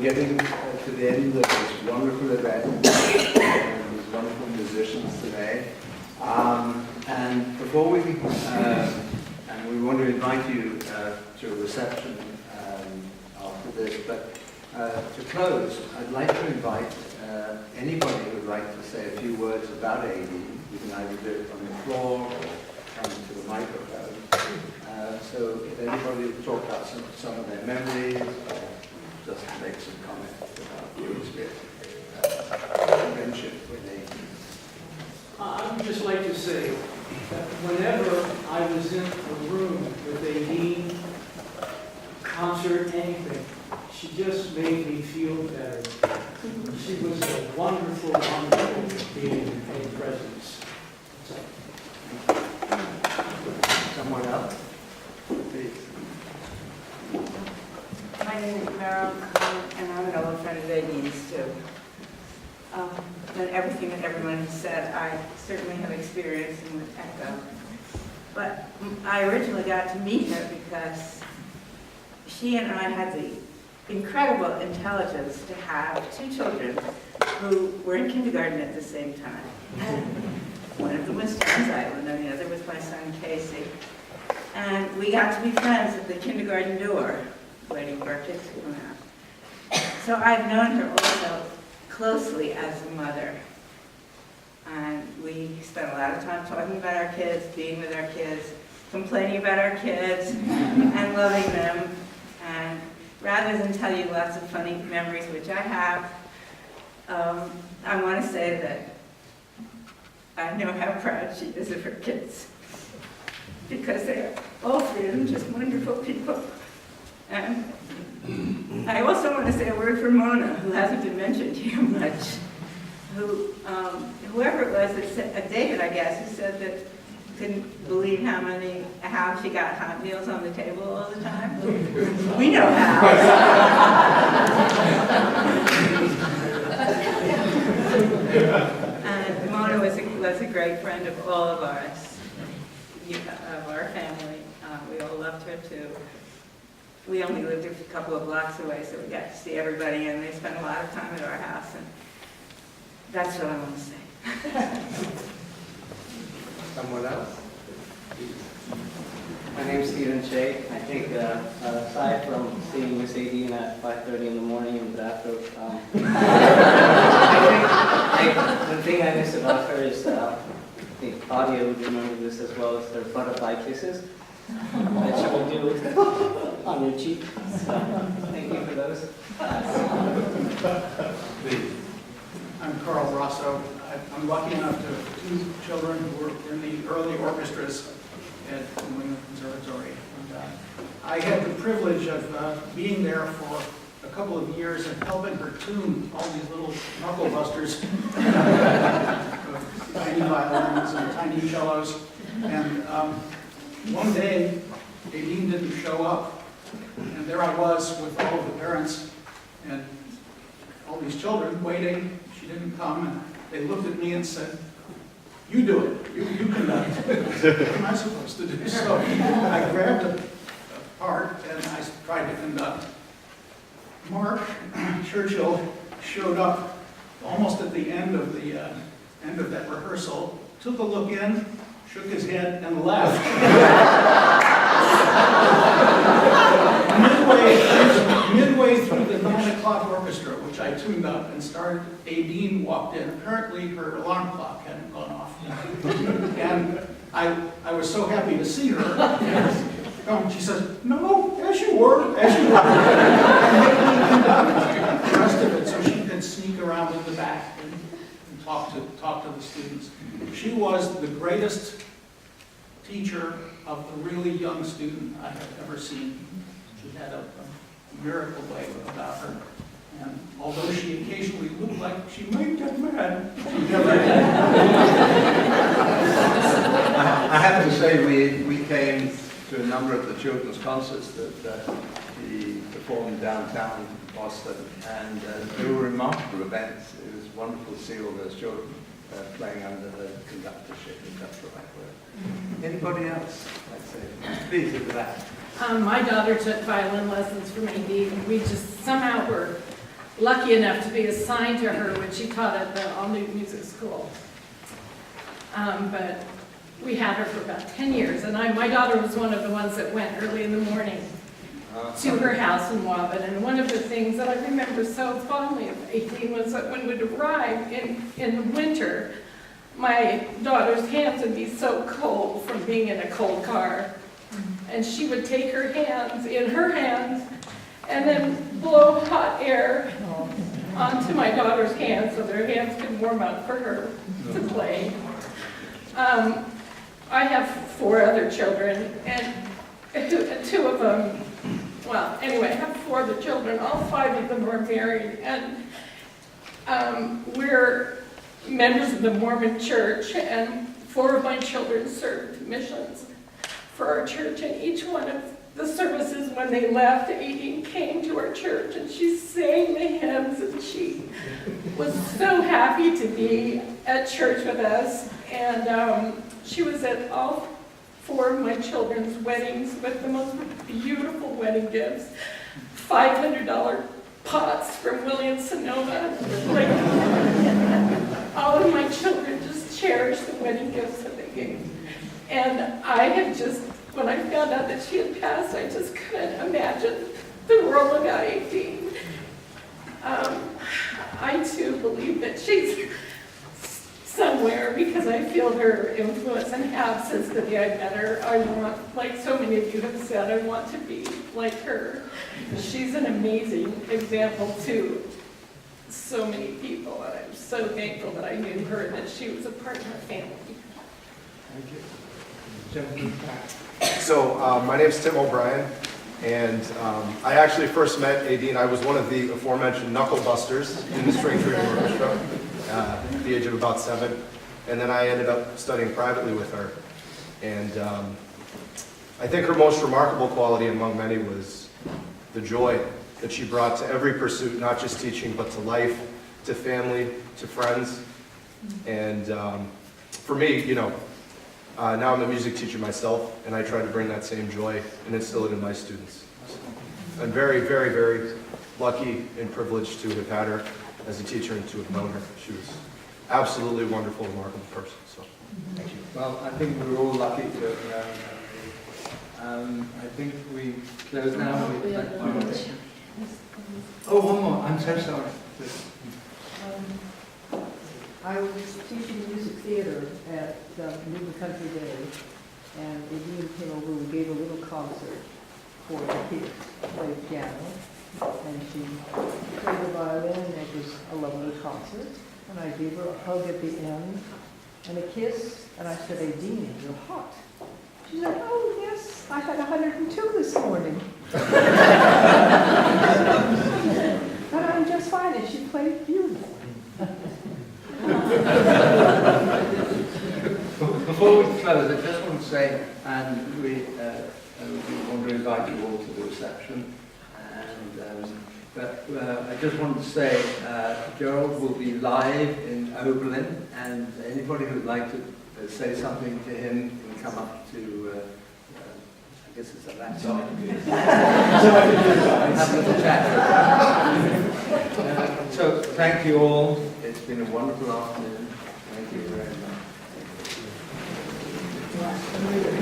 getting to the end of this wonderful event and these wonderful musicians today. And before we, and we want to invite you to a reception after this, but to close, I'd like to invite anybody who would like to say a few words about Aideen. You can either do it on the floor or come to the microphone. So if anybody would talk about some of their memories, or just make some comments about your experience, friendship with Aideen. I would just like to say that whenever I was in a room with Aideen, concert, anything, she just made me feel better. She was a wonderful, wonderful being in presence. So. Someone else? Please. My name is Meryl, and I'm an old friend of Aideen's too. And everything that everyone has said, I certainly have experienced and would echo. But I originally got to meet her because she and I had the incredible intelligence to have two children who were in kindergarten at the same time. One of them was John's Island, and the other was my son Casey. And we got to be friends at the kindergarten door, waiting for our kids to come out. So I've known her also closely as a mother. And we spent a lot of time talking about our kids, being with our kids, complaining about our kids, and loving them. And rather than tell you lots of funny memories, which I have, I want to say that I know how proud she is of her kids, because they're all three of them just wonderful people. And I also want to say a word for Mona, who hasn't been mentioned here much, who, whoever it was, that said, David, I guess, who said that couldn't believe how she got hot meals on the table all the time. We know how. And Mona was a great friend of all of ours, of our family. We all loved her too. We only lived a couple of blocks away, so we got to see everybody, and they spent a lot of time at our house, and that's what I want to say. Someone else? My name's Stephen Shea. I think aside from seeing Miss Aideen at 5:30 in the morning in the bathroom, I think the thing I miss about her is the audio would remember this as well as her butterfly kisses that she would do on your cheek. So thank you for those. Please. I'm Carl Rosso. I'm lucky enough to have two children who were in the early orchestras at New England Conservatory. And, I had the privilege of being there for a couple of years and helping her tune all these little knuckle busters, tiny violins and tiny cellos. And one day, Aideen didn't show up, and there I was with all of the parents and all these children waiting. She didn't come, and they looked at me and said, "You do it. You conduct." What am I supposed to do? So I grabbed a part and I tried to conduct. Mark Churchill showed up almost at the end of that rehearsal, took a look in, shook his head, and left. Midway through the 9 o'clock orchestra, which I tuned up and started, Aideen walked in. Apparently her alarm clock hadn't gone off. And I was so happy to see her. And she says, "No, as you were, as you were." And conduct the rest of it so she could sneak around in the back and talk to the students. She was the greatest teacher of the really young student I have ever seen. She had a miracle way about her. And although she occasionally looked like she might get mad, she never did. I have to say, we came to a number of the children's concerts that he performed downtown Boston, and they were remarkable events. It was wonderful to see all those children playing under the conductorship, if that's the right word. Anybody else? I'd say, please, at that. My daughter took violin lessons from Aideen, and we just somehow were lucky enough to be assigned to her when she taught at the all-new music school. But we had her for about 10 years, and my daughter was one of the ones that went early in the morning to her house in Wabbit. And one of the things that I remember so fondly of Aideen was that when we'd arrive in the winter, my daughter's hands would be so cold from being in a cold car. And she would take her hands in her hands and then blow hot air onto my daughter's hands so their hands could warm up for her to play. I have 4 other children, and 2 of them, well, anyway, I have 4 other children. All 5 of them are married, and we're members of the Mormon Church, and 4 of my children served missions for our church, and each one of the services when they left, Aideen came to our church, and she sang the hymns, and she was so happy to be at church with us, and she was at all 4 of my children's weddings with the most beautiful wedding gifts, $500 pots from Williams-Sonoma. Like, all of my children just cherished the wedding gifts that they gave. And I had just, when I found out that she had passed, I just couldn't imagine the world without Aideen. I too believe that she's somewhere because I feel her influence and have since the day I met her. I want, like so many of you have said, I want to be like her. She's an amazing example to so many people, and I'm so thankful that I knew her and that she was a part of my family. Thank you. Gentleman back. So my name's Tim O'Brien, and I actually first met Aideen. I was one of the aforementioned knuckle busters in the string trio orchestra at the age of about 7, and then I ended up studying privately with her. And I think her most remarkable quality among many was the joy that she brought to every pursuit, not just teaching, but to life, to family, to friends. And for me, you know, now I'm a music teacher myself, and I try to bring that same joy and instill it in my students. I'm very, very, very lucky and privileged to have had her as a teacher and to have known her. She was absolutely a wonderful, remarkable person. So, thank you. Well, I think we're all lucky to have known her. I think we close now. Oh, one more. I'm so sorry. I was teaching music theater at New Country Day, and Aideen came over. We gave a little concert for the kids, played piano, and she played the violin. It was a lovely concert, and I gave her a hug at the end and a kiss, and I said, Aideen, you're hot. She said, oh yes, I had 102 this morning. But I'm just fine, and she played beautifully. Before we close, I just want to say, and we want to invite you all to the reception. But I just want to say, Gerald will be live in Oberlin, and anybody who would like to say something to him can come up to, I guess it's a laptop. Have a little chat. So thank you all. It's been a wonderful afternoon. Thank you very much.